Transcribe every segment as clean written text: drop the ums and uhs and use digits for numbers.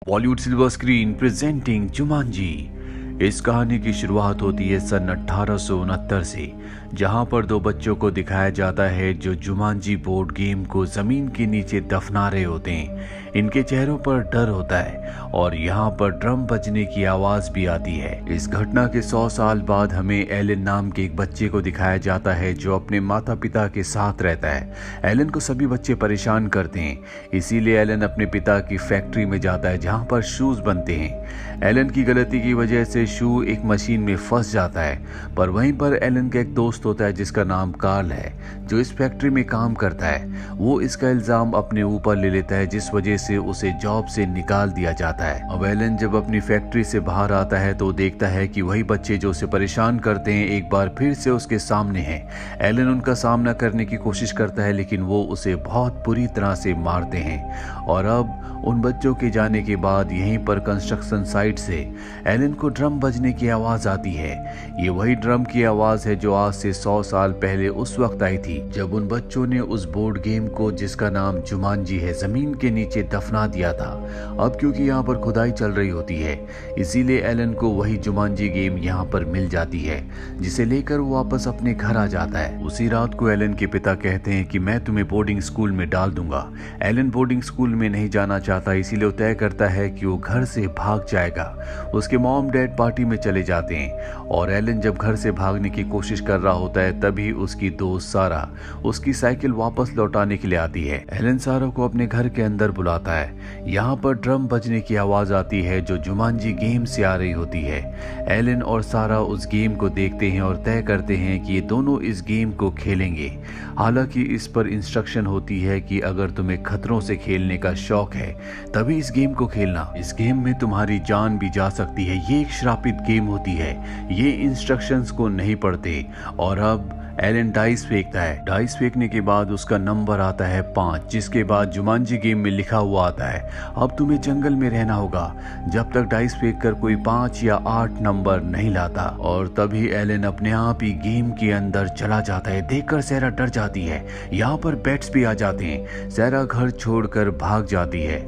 Bollywood silver screen presenting Jumanji. इस कहानी की शुरुआत होती है सन 1869 से, जहां पर दो बच्चों को दिखाया जाता है जो जुमांजी बोर्ड गेम को जमीन के नीचे दफना रहे होते हैं। इनके चेहरों पर डर होता है और यहाँ पर ड्रम बजने की आवाज भी आती है। इस घटना के 100 साल बाद हमें एलन नाम के एक बच्चे को दिखाया जाता है जो अपने माता पिता के साथ रहता है। एलन को सभी बच्चे परेशान करते हैं, इसीलिए एलन अपने पिता की फैक्ट्री में जाता है जहाँ पर शूज बनते हैं। एलन की गलती की वजह से शू एक मशीन में फंस जाता है, पर वहीं पर एलन का एक दोस्त होता है जिसका नाम कार्ल है, जो इस फैक्ट्री में काम करता है। वो इसका इल्जाम अपने ऊपर ले लेता है, जिस वजह से उसे जॉब से निकाल दिया जाता है। अब एलन जब अपनी फैक्ट्री से बाहर आता है तो देखता है कि वही बच्चे जो उसे परेशान करते हैं एक बार फिर से उसके सामने हैं। एलन उनका सामना करने की कोशिश करता है, लेकिन वो उसे बहुत बुरी तरह से मारते हैं। और अब उन बच्चों के जाने के बाद यहीं पर कंस्ट्रक्शन साइट से एलन को ड्रम बजने की आवाज आती है। ये वही ड्रम की आवाज है जो आज से 100 साल पहले उस वक्त आई थी जब उन बच्चों ने उस बोर्ड गेम को, जिसका नाम जुमांजी है, जमीन के नीचे दफना दिया था। अब क्योंकि यहाँ पर खुदाई चल रही होती है, इसीलिए एलन को वही जुमांजी गेम यहाँ पर मिल जाती है, जिसे लेकर वो वापस अपने घर आ जाता है। उसी रात को एलन के पिता कहते हैं कि मैं तुम्हें बोर्डिंग स्कूल में डाल दूंगा। एलन बोर्डिंग स्कूल में नहीं जाना चाहता, इसीलिए वो तय करता है कि वो घर से भाग जाएगा। उसके मॉम डैड पार्टी में चले जाते हैं और एलन जब घर से भागने की कोशिश कर रहा होता है तभी उसकी दोस्त सारा उसकी साइकिल वापस लौटाने के लिए आती है। एलन सारा को अपने घर के अंदर बुलाता है। यहाँ पर ड्रम बजने की आवाज आती है जो जुमांजी गेम से आ रही होती है। एलन और सारा उस गेम को देखते हैं और तय करते हैं कि ये दोनों इस गेम को खेलेंगे। हालांकि इस पर इंस्ट्रक्शन होती है कि अगर तुम्हें खतरों से खेलने का शौक है तभी इस गेम को खेलना। इस गेम में तुम्हारी जान भी जा सकती है। ये एक श्रापित गेम होती है। ये इंस्ट्रक्शंस को नहीं पढ़ते। और अब एलन डाइस फेंकता है। डाइस फेंकने के बाद उसका नंबर आता है 5, जिसके बाद जुमांजी गेम में लिखा हुआ आता है अब तुम्हें जंगल में रहना होगा जब तक डाइस फेंक कर कोई 5 या 8 नंबर नहीं लाता। और तभी एलन अपने आप ही गेम के अंदर चला जाता है। देखकर सैरा डर जाती है। यहाँ पर बेट्स भी आ जाते हैं। सैरा घर छोड़कर भाग जाती है।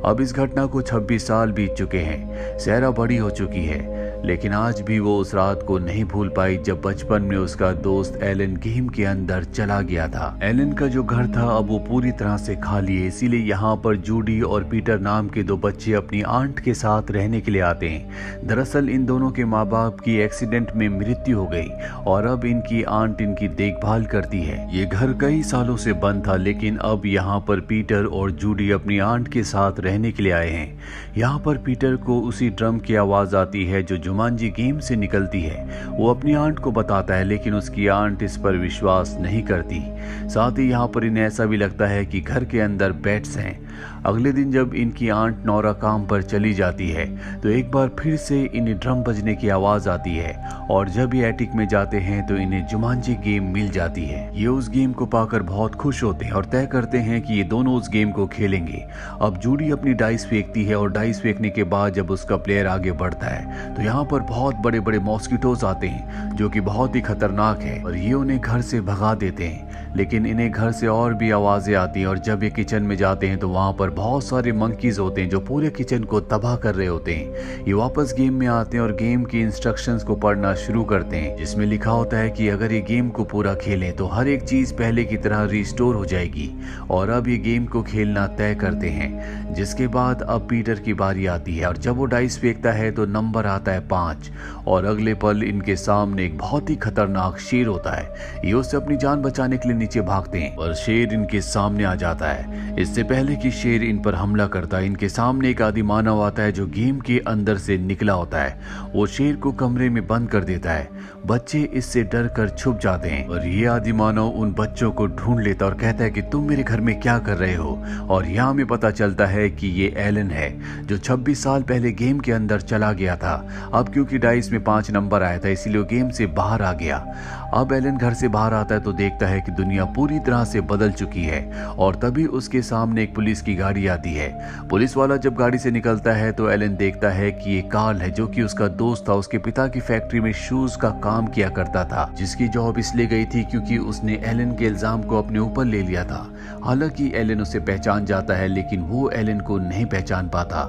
अब इस घटना को 26 साल बीत चुके हैं। सैरा बड़ी हो चुकी है, लेकिन आज भी वो उस रात को नहीं भूल पाई जब बचपन में उसका दोस्त एलन गेम के अंदर चला गया था। एलन का जो घर था अब वो पूरी तरह से खाली है, इसीलिए यहाँ पर जूडी और पीटर नाम के दो बच्चे अपनी आंट के साथ रहने के लिए आते हैं। दरअसल इन दोनों के माँ बाप की एक्सीडेंट में मृत्यु हो गई और अब इनकी आंट इनकी देखभाल करती है। ये घर कई सालों से बंद था, लेकिन अब यहाँ पर पीटर और जूडी अपनी आंट के साथ रहने के लिए आए हैं। यहाँ पर पीटर को उसी ड्रम की आवाज आती है जो जुमांजी गेम से निकलती है। वो अपनी आंट को बताता है, लेकिन उसकी आंट इस पर विश्वास नहीं करती। साथ ही यहाँ पर इन्हें ऐसा भी लगता है कि घर के अंदर बैट्स हैं। अगले दिन जब इनकी आंट नौरा काम पर चली जाती है तो एक बार फिर से इन्हें ड्रम बजने की आवाज आती है और जब ये एटिक में जाते हैं तो इन्हें जुमांजी गेम मिल जाती है। ये उस गेम को पाकर बहुत खुश होते हैं और तय करते हैं कि ये दोनों उस गेम को खेलेंगे। अब जूडी अपनी डाइस फेंकती है और डाइस फेंकने के बाद जब उसका प्लेयर आगे बढ़ता है तो यहाँ पर बहुत बड़े बड़े मॉस्किटोज आते हैं जो कि बहुत ही खतरनाक है और ये उन्हें घर से भगा देते हैं। लेकिन इन्हें घर से और भी आवाजें आती हैं और जब ये किचन में जाते हैं तो वहाँ पर बहुत सारे मंकीज होते हैं जो पूरे किचन को तबाह कर रहे होते हैं। ये वापस गेम में आते हैं और गेम की इंस्ट्रक्शंस को पढ़ना शुरू करते हैं, जिसमें लिखा होता है कि अगर ये गेम को पूरा खेलें तो हर एक चीज पहले की तरह रिस्टोर हो जाएगी। और अब ये गेम को खेलना तय करते हैं, जिसके बाद अब पीटर की बारी आती है और जब वो डाइस फेंकता है तो नंबर आता है 5 और अगले पल इनके सामने एक बहुत ही खतरनाक शेर होता है। ये उससे अपनी जान बचाने के लिए नीचे भागते हैं और शेर इनके सामने आ जाता है। इससे पहले कि शेर इन पर हमला करता है, इनके सामने एक आदि मानव आता है जो गेम के अंदर से निकला होता है। वो शेर को कमरे में बंद कर देता है। बच्चे इससे डर कर छुप जाते हैं और ये आदि मानव उन बच्चों को ढूंढ लेता और कहता है कि तुम मेरे घर में क्या कर रहे हो। और यहाँ हमें पता चलता है कि ये एलन है जो 26 साल पहले गेम के अंदर चला गया था। अब क्योंकि डाइस में 5 नंबर आया था इसीलिए वो गेम से बाहर आ गया। अब एलन घर से बाहर आता है तो देखता है कि दुनिया पूरी तरह से बदल चुकी है और तभी उसके सामने एक पुलिस की गाड़ी आती है। पुलिस वाला जब गाड़ी से निकलता है तो एलन देखता है कि ये कार्ल है जो कि उसका दोस्त था, उसके पिता की फैक्ट्री में शूज का काम किया करता था, जिसकी जॉब इसलिए गई थी क्योंकि उसने एलन के इल्जाम को अपने ऊपर ले लिया था। हालांकि एलन उसे पहचान जाता है लेकिन वो एलन को नहीं पहचान पाता।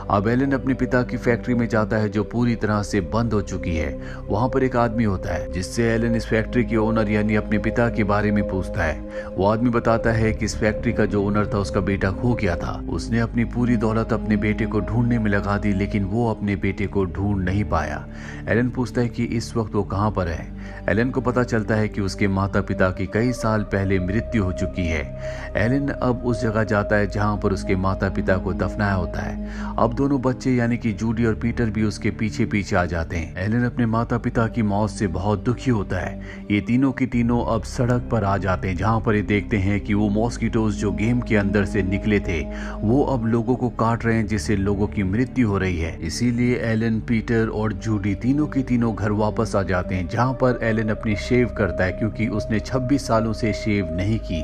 अब एलन अपने पिता की फैक्ट्री में जाता है जो पूरी तरह से बंद हो चुकी है। वहां पर एक आदमी होता है जिससे एलन इस फैक्ट्री के ओनर यानी अपने पिता के बारे में पूछता है। वो आदमी बताता है कि इस फैक्ट्री का जो ओनर था उसका बेटा खो गया था। उसने अपनी पूरी दौलत अपने बेटे को ढूंढने में लगा दी लेकिन वो अपने बेटे को ढूंढ नहीं पाया। एलन पूछता है कि इस वक्त वो कहां पर है। एलन को पता चलता है कि उसके माता पिता की कई साल पहले मृत्यु हो चुकी है। एलन अब उस जगह जाता है जहां पर उसके माता पिता को दफनाया होता है। अब दोनों बच्चे यानी कि जूडी और पीटर भी उसके पीछे पीछे आ जाते हैं। एलन अपने माता पिता की मौत से बहुत दुखी होता है। ये तीनों की तीनों अब सड़क पर आ जाते हैं जहां पर ये देखते हैं कि वो मॉस्किटोज जो गेम के अंदर से निकले थे वो अब लोगों को काट रहे हैं जिससे लोगों की मृत्यु हो रही है। इसीलिए एलन, पीटर और जूडी तीनों की तीनों घर वापस आ जाते हैं जहां पर एलन अपनी शेव करता है क्योंकि उसने 26 सालों से शेव नहीं की।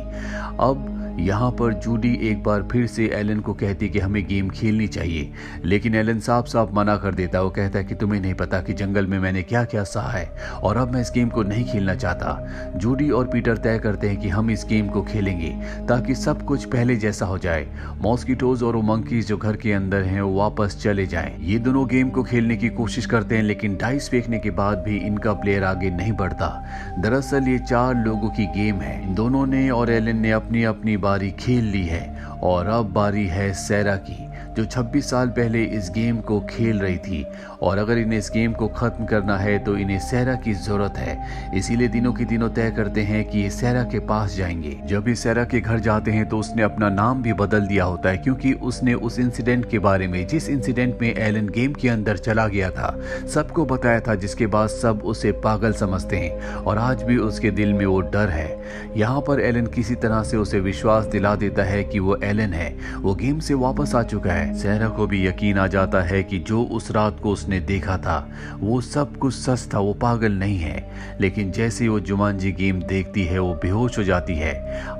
अब यहाँ पर जूडी एक बार फिर से एलन को कहती कि हमें गेम खेलनी चाहिए, लेकिन एलन साफ साफ मना कर देता है। वो कहता है कि तुम्हें नहीं पता कि जंगल में मैंने क्या क्या सहा है और अब मैं इस गेम को नहीं खेलना चाहता। जूडी और पीटर तय करते हैं कि हम इस गेम को खेलेंगे ताकि सब कुछ पहले जैसा हो जाए। मॉस्किटोज और वो मंकीज जो घर के अंदर हैं वो वापस चले जाएं। ये दोनों गेम को खेलने की कोशिश करते हैं लेकिन डाइस फेंकने के बाद भी इनका प्लेयर आगे नहीं बढ़ता। दरअसल ये 4 लोगों की गेम है। इन दोनों ने और एलन ने अपनी अपनी बारी खेल ली है और अब बारी है सैरा की जो 26 साल पहले इस गेम को खेल रही थी और अगर इन्हें इस गेम को खत्म करना है तो इन्हें सैरा की जरूरत है। इसीलिए तीनों की तीनों तय करते हैं कि ये सैरा के पास जाएंगे। जब ये सैरा के घर जाते हैं तो उसने अपना नाम भी बदल दिया होता है क्योंकि उसने उस इंसिडेंट के बारे में, जिस इंसिडेंट में एलन गेम के अंदर चला गया था, सबको बताया था, जिसके बाद सब उसे पागल समझते हैं और आज भी उसके दिल में वो डर है। यहाँ पर एलन किसी तरह से उसे विश्वास दिला देता है कि वो एलन है, वो गेम से वापस आ चुका है। सैरा को भी यकीन आ जाता है कि जो उस रात को उसने देखा था वो सब कुछ सच था, वो पागल नहीं है। लेकिन जैसे ही वो जुमांजी गेम देखती है वो बेहोश हो जाती है।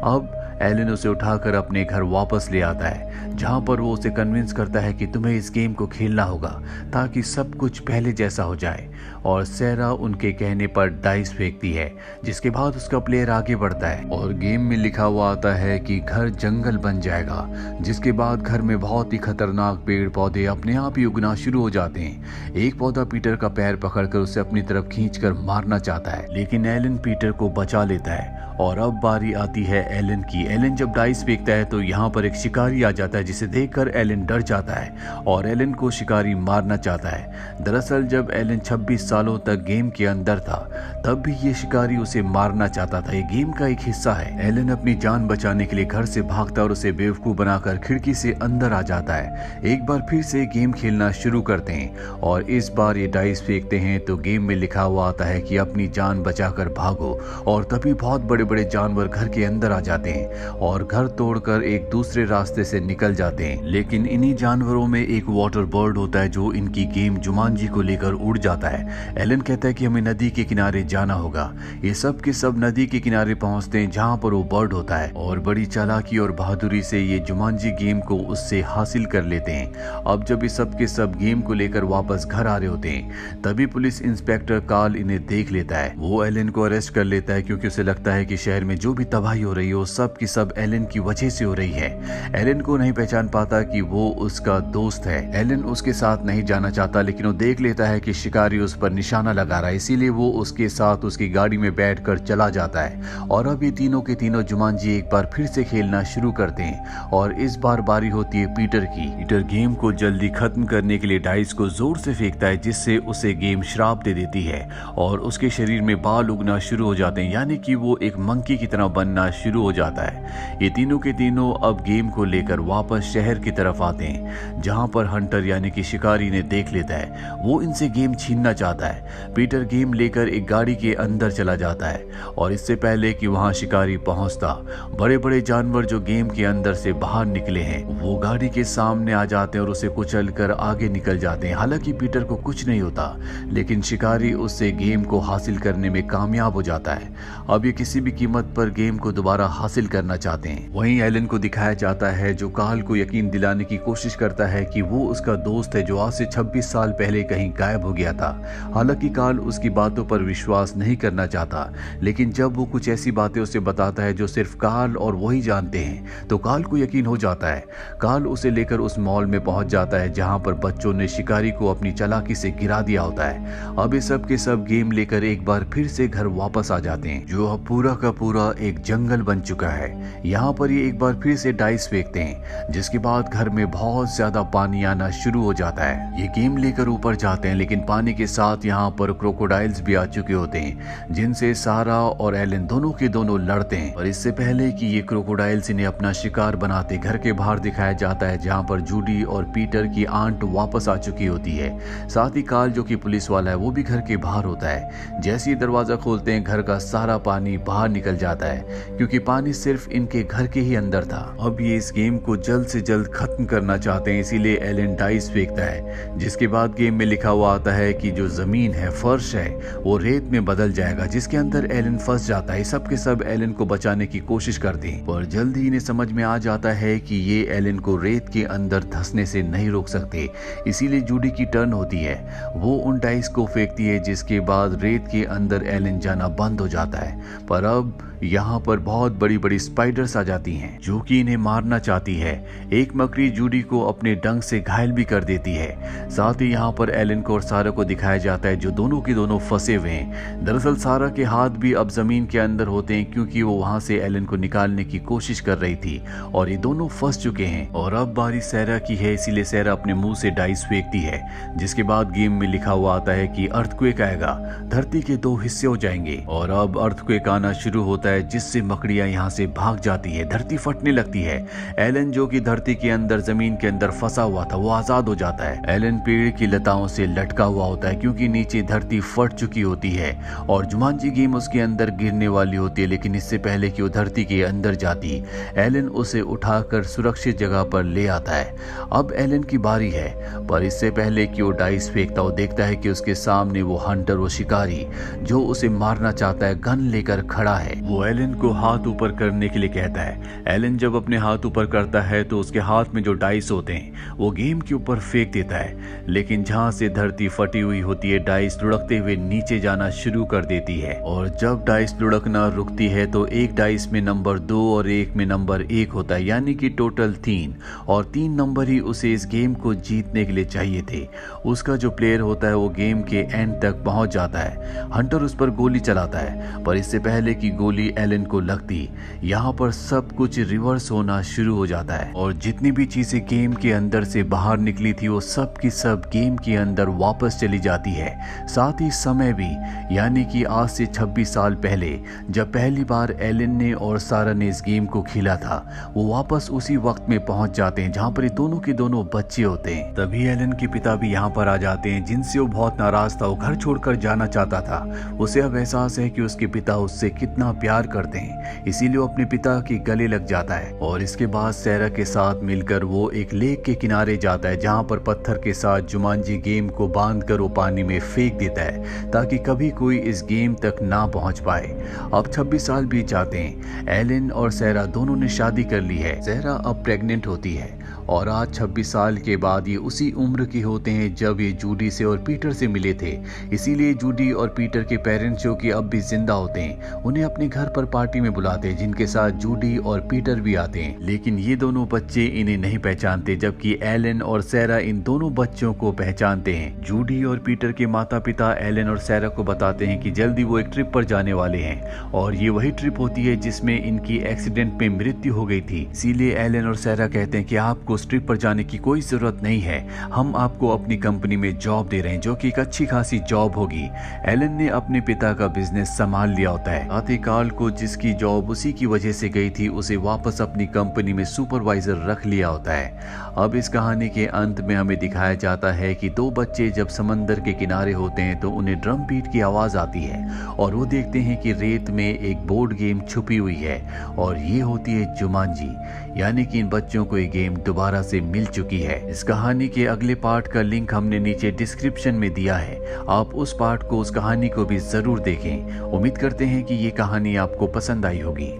अब एलन उसे उठाकर अपने घर वापस ले आता है जहां पर वो उसे कन्विंस करता है कि तुम्हें इस गेम को खेलना होगा ताकि सब कुछ पहले जैसा हो जाए। और सैरा उनके कहने पर डाइस फेंकती है जिसके बाद उसका प्लेयर आगे बढ़ता है और गेम में लिखा हुआ आता है कि घर जंगल बन जाएगा, जिसके बाद घर में बहुत ही खतरनाक पेड़ पौधे अपने आप ही उगना शुरू हो जाते हैं। एक पौधा पीटर का पैर पकड़कर उसे अपनी तरफ खींचकर मारना चाहता है लेकिन एलन पीटर को बचा लेता है। और अब बारी आती है एलन की। एलन जब डाइस फेंकता है तो यहाँ पर एक शिकारी आ जाता है जिसे देखकर एलन डर जाता है और एलन को शिकारी मारना चाहता है। दरअसल जब एलन 26 सालों तक गेम के अंदर था तब भी ये शिकारी उसे मारना चाहता था। ये गेम का एक हिस्सा है। एलन अपनी जान बचाने के लिए घर से भागता और उसे बेवकूफ बनाकर खिड़की से अंदर आ जाता है। एक बार फिर से गेम खेलना शुरू करते हैं और इस बार ये डाइस फेंकते हैं तो गेम में लिखा हुआ आता है कि अपनी जान बचाकर भागो और तभी बहुत बड़े बड़े जानवर घर के अंदर आ जाते हैं और घर तोड़कर एक दूसरे रास्ते से निकल जाते हैं। लेकिन इन्हीं जानवरों में एक वाटर बर्ड होता है जो इनकी गेम जुमांजी को लेकर उड़ जाता है। एलन कहता है कि हमें नदी के किनारे जाना होगा। ये सब के सब नदी के किनारे पहुंचते हैं जहां पर वो बर्ड होता है और बड़ी चालाकी और बहादुरी से ये जुमांजी गेम को उससे हासिल कर लेते हैं। अब जब ये सब के सब गेम को लेकर वापस घर आ रहे होते हैं तभी पुलिस इंस्पेक्टर कार्ल इन्हें देख लेता है। वो एलन को अरेस्ट कर लेता है क्योंकि उसे लगता है कि शहर में जो भी तबाही हो रही है वो सब की सब एलन की वजह से हो रही है। एलन को नहीं पहचान पाता कि वो उसका दोस्त है। एलन उसके साथ नहीं जाना चाहता लेकिन वो देख लेता है कि शिकारी उस पर निशाना लगा रहा है, इसीलिए वो उसके साथ उसकी गाड़ी में बैठकर चला जाता है। और अब ये तीनों के तीनों जुमांजी एक बार फिर से खेलना शुरू करते हैं और इस बार बारी होती है पीटर की। पीटर गेम को जल्दी खत्म करने के लिए डाइस को जोर से फेंकता है जिससे उसे गेम श्राप दे देती है और उसके शरीर में बाल उगना शुरू हो जाते हैं, यानी कि वो एक मंकी की तरह बनना शुरू हो जाता है। है। ये तीनों के तीनों अब गेम को लेकर वापस शहर की तरफ आते हैं, जहां पर हंटर यानी कि शिकारी ने देख लेता है। वो इनसे गेम छीनना चाहता है। पीटर गेम लेकर एक गाड़ी के अंदर चला जाता है और इससे पहले कि वहां शिकारी पहुंचता, बड़े बड़े जानवर जो गेम के अंदर से बाहर निकले हैं वो गाड़ी के सामने आ जाते हैं और उसे कुचल कर आगे निकल जाते हैं। हालांकि पीटर को कुछ नहीं होता, लेकिन शिकारी उससे गेम को हासिल करने में कामयाब हो जाता है। अब ये किसी भी कीमत पर गेम को दोबारा हासिल करना चाहते हैं। वहीं एलन को दिखाया जाता है जो कार्ल को यकीन दिलाने की कोशिश करता है कि वो उसका दोस्त है जो आज से 26 साल पहले कहीं गायब हो गया था। हालांकि कार्ल उसकी बातों पर विश्वास नहीं करना चाहता, लेकिन जब वो कुछ ऐसी बातें उसे बताता है जो सिर्फ कार्ल और वही जानते हैं तो कार्ल को यकीन हो जाता है। कार्ल उसे लेकर उस मॉल में पहुंच जाता है जहां पर बच्चों ने शिकारी को अपनी चालाकी से गिरा दिया होता है। अब ये सब के सब गेम लेकर एक बार फिर से घर वापस आ जाते हैं, जो अब पूरा का पूरा एक जंगल बन चुका है। यहाँ पर ये एक बार फिर से डाइस फेंकते हैं, जिसके बाद घर में बहुत ज्यादा पानी आना शुरू हो जाता है। ये गेम लेकर ऊपर जाते हैं, लेकिन पानी के साथ यहाँ पर क्रोकोडाइल्स भी आ चुके होते हैं, जिनसे सारा और एलन दोनों के दोनों लड़ते हैं। और इससे पहले कि ये क्रोकोडाइल्स इन्हें अपना शिकार बनाते, घर के बाहर दिखाया जाता है जहाँ पर जूडी और पीटर की आंट वापस आ चुकी होती है। साथ ही कार्ल जो कि पुलिस वाला है वो भी घर के बाहर होता है। जैसे ही दरवाजा खोलते हैं घर का सारा पानी बाहर निकल जाता है, क्योंकि पानी सिर्फ इनके घर के ही अंदर था। अब ये इस गेम को जल्द से जल्द खत्म करना चाहते हैं, इसीलिए एलन डाइस फेंकता है, जिसके बाद गेम में लिखा हुआ आता है कि जो जमीन है, फर्श है, वो रेत में बदल जाएगा, जिसके अंदर एलन फंस जाता है। सब के सब एलन को बचाने की कोशिश करते हैं, पर जल्द ही इन्हें समझ में आ जाता है कि ये एलन को रेत के अंदर धंसने से नहीं रोक सकते। इसीलिए जूडी की टर्न होती है, वो उन डाइस को फेंकती है, जिसके बाद रेत के अंदर एलन जाना बंद हो जाता है। पर अब यहाँ पर बहुत बड़ी बड़ी स्पाइडर्स आ जाती हैं, जो कि इन्हें मारना चाहती है। एक मकड़ी जूडी को अपने डंक से घायल भी कर देती है। साथ ही यहाँ पर एलन को और सारा को दिखाया जाता है, जो दोनों के दोनों फंसे हुए हैं। दरअसल सारा के हाथ भी अब जमीन के अंदर होते हैं, क्योंकि वो वहां से एलन को निकालने की कोशिश कर रही थी और ये दोनों फंस चुके हैं। और अब बारी सैरा की है, इसीलिए सैरा अपने मुंह से डाइस फेंकती है, जिसके बाद गेम में लिखा हुआ आता है कि अर्थक्वेक आएगा, धरती के 2 हिस्से हो जाएंगे। और अब अर्थक्वेक आना शुरू होता है, जिससे मकड़ियां यहाँ से भाग जाती है, धरती फटने लगती है। एलन जो कि धरती के अंदर जमीन के अंदर फंसा हुआ था वो आजाद हो जाता है। एलन पेड़ की लताओं से लटका हुआ होता है, क्योंकि नीचे धरती फट चुकी होती है और जुमांजी गेम उसके अंदर गिरने वाली होती है। लेकिन इससे पहले कि वो धरती के अंदर जाती, एलन उसे उठाकर सुरक्षित जगह पर ले आता है। अब एलन की बारी है, पर इससे पहले कि वो डाइस फेंकता, वो देखता है कि उसके सामने वो हंटर, वो शिकारी जो उसे मारना चाहता है, गन लेकर खड़ा है। वो एलन को हाथ ऊपर करने के लिए कहता है। एलन जब अपने हाथ ऊपर करता है तो उसके हाथ में जो डाइस होते हैं वो गेम के ऊपर फेंक देता है, लेकिन जहां से धरती फटी हुई होती है, डाइस लुढ़कते हुए नीचे जाना शुरू कर देती है। और जब डाइस लुढ़कना रुकती है तो एक डाइस में नंबर 2 और एक में नंबर 1 होता है, यानी कि टोटल 3, और 3 नंबर ही उसे इस गेम को जीतने के लिए चाहिए थे। उसका जो प्लेयर होता है वो गेम के एंड तक पहुंच जाता है। हंटर उस पर गोली चलाता है, पर इससे पहले कि गोली एलन को लगती, यहाँ पर सब कुछ रिवर्स होना शुरू हो जाता है और जितनी भी चीजें गेम के अंदर से बाहर निकली थी वो सब की सब गेम के अंदर वापस चली जाती है। साथ ही समय भी, यानी कि आज से 26 साल पहले जब पहली बार एलन ने और सारा ने इस गेम को खेला था, वो वापस उसी वक्त में पहुंच जाते हैं जहाँ पर ये दोनों के दोनों बच्चे होते हैं। तभी एलन के पिता भी यहाँ पर आ जाते हैं, जिनसे वो बहुत नाराज था, वो घर छोड़कर जाना चाहता था। उसे अब एहसास है कि उसके पिता उससे कितना प्यार करते हैं, इसीलिए वो अपने पिता के गले लग जाता है। और इसके बाद सैरा के साथ मिलकर वो एक लेक के किनारे जाता है, जहाँ पर पत्थर के साथ जुमांजी गेम को बांधकर वो पानी में फेंक देता है, ताकि कभी कोई इस गेम तक ना पहुंच पाए। अब 26 साल बीत जाते हैं। एलन और सैरा दोनों ने शादी कर ली है। सैरा अब प्रेग्नेंट होती है और आज 26 साल के बाद ये उसी उम्र के होते हैं जब ये जूडी से और पीटर से मिले थे। इसीलिए जूडी और पीटर के पेरेंट्स जो कि अब भी जिंदा होते हैं, उन्हें अपने घर पर पार्टी में बुलाते हैं, जिनके साथ जूडी और पीटर भी आते हैं। लेकिन ये दोनों बच्चे इन्हें नहीं पहचानते, जबकि एलन और सैरा इन दोनों बच्चों को पहचानते हैं। जूडी और पीटर के माता पिता एलन और सैरा को बताते हैं कि जल्दी वो एक ट्रिप पर जाने वाले हैं और ये वही ट्रिप होती है जिसमें इनकी एक्सीडेंट में मृत्यु हो गई थी। इसीलिए एलन और सैरा कहते हैं कि आपको आपको स्ट्रिप पर जाने की कोई जरूरत नहीं है, हम आपको अपनी कंपनी में जॉब दे रहे हैं, जो कि एक अच्छी खासी जॉब होगी। एलन ने अपने पिता का बिजनेस संभाल लिया होता है। आते काल को जिसकी जॉब उसी की वजह से गई थी, उसे वापस अपनी कंपनी में सुपरवाइजर रख लिया होता है। अब इस कहानी के अंत में हमें दिखाया जाता है कि दो बच्चे जब समंदर के किनारे होते हैं तो उन्हें ड्रम बीट की आवाज आती है और वो देखते हैं कि रेत में एक बोर्ड गेम छुपी हुई है और ये होती है जुमांजी, यानी कि इन बच्चों को ये गेम दोबारा से मिल चुकी है। इस कहानी के अगले पार्ट का लिंक हमने नीचे डिस्क्रिप्शन में दिया है, आप उस पार्ट को, उस कहानी को भी जरूर देखें। उम्मीद करते हैं कि ये कहानी आपको पसंद आई होगी।